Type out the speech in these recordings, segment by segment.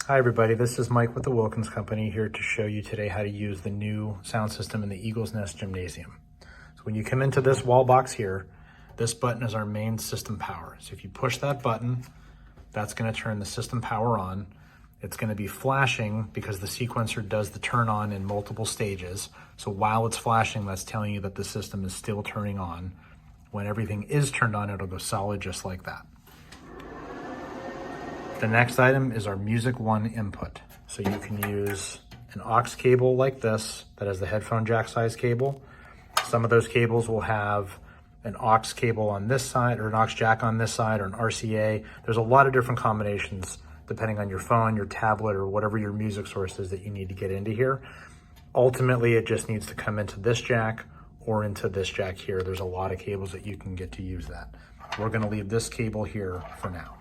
Hi everybody, this is Mike with the Wilkins Company here to show you today how to use the new sound system in the Eagle's Nest Gymnasium. So when you come into this wall box here, this button is our main system power. So if you push that button, that's going to turn the system power on. It's going to be flashing because the sequencer does the turn on in multiple stages. So while it's flashing, that's telling you that the system is still turning on. When everything is turned on, it'll go solid just like that. The next item is our Music 1 input. So you can use an aux cable like this that has the headphone jack size cable. Some of those cables will have an aux cable on this side or an aux jack on this side or an RCA. There's a lot of different combinations depending on your phone, your tablet, or whatever your music source is that you need to get into here. Ultimately, it just needs to come into this jack or into this jack here. There's a lot of cables that you can get to use that. We're gonna leave this cable here for now.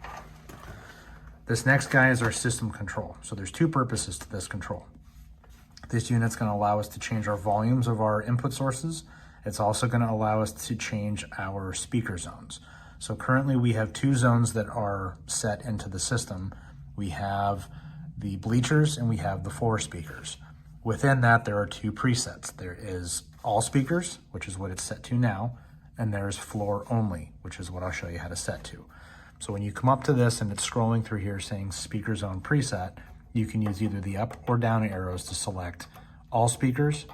This next guy is our system control. So there's two purposes to this control. This unit's gonna allow us to change our volumes of our input sources. It's also gonna allow us to change our speaker zones. So currently we have two zones that are set into the system. We have the bleachers and we have the floor speakers. Within that, there are two presets. There is all speakers, which is what it's set to now, and there's floor only, which is what I'll show you how to set to. So when you come up to this and it's scrolling through here saying speaker zone preset, you can use either the up or down arrows to select all speakers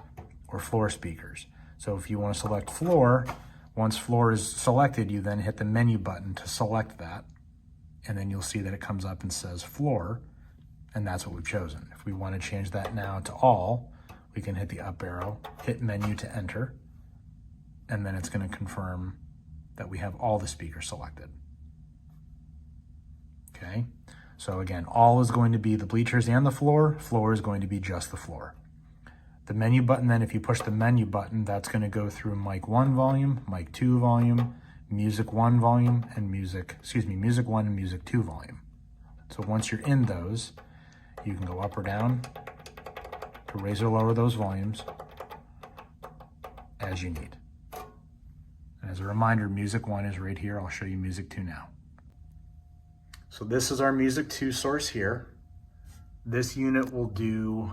or floor speakers. So if you want to select floor, once floor is selected, you then hit the menu button to select that. And then you'll see that it comes up and says floor, and that's what we've chosen. If we want to change that now to all, we can hit the up arrow, hit menu to enter, and then it's going to confirm that we have all the speakers selected. Okay, so again, all is going to be the bleachers and the floor. Floor is going to be just the floor. The menu button then, if you push the menu button, that's going to go through mic 1 volume, mic 2 volume, music 1 volume, and music 1 and music 2 volume. So once you're in those, you can go up or down to raise or lower those volumes as you need. And as a reminder, music 1 is right here. I'll show you music 2 now. So this is our music 2 source here. This unit will do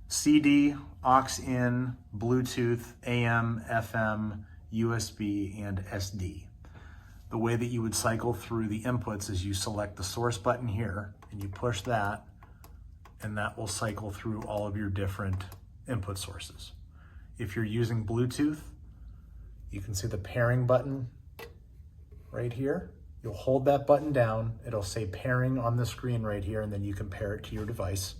CD, aux in, Bluetooth, AM, FM, USB, and SD. The way that you would cycle through the inputs is you select the source button here and you push that, and that will cycle through all of your different input sources. If you're using Bluetooth, you can see the pairing button right here. You'll hold that button down, it'll say pairing on the screen right here, and then you can pair it to your device.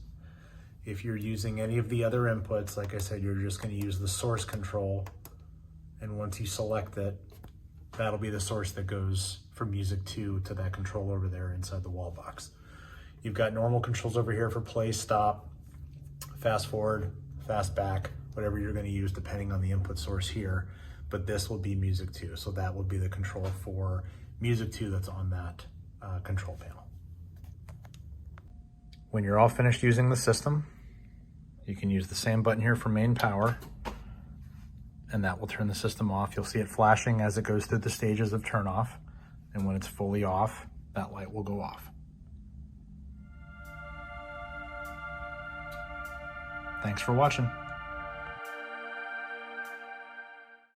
If you're using any of the other inputs, like I said, you're just going to use the source control, and once you select it, that'll be the source that goes from music 2 to that control over there inside the wall box. You've got normal controls over here for play, stop, fast forward, fast back, whatever you're going to use depending on the input source here, but this will be music 2, so that will be the control for music 2 that's on that control panel. When you're all finished using the system, you can use the same button here for main power, and that will turn the system off. You'll see it flashing as it goes through the stages of turn off, and when it's fully off, that light will go off. Thanks for watching.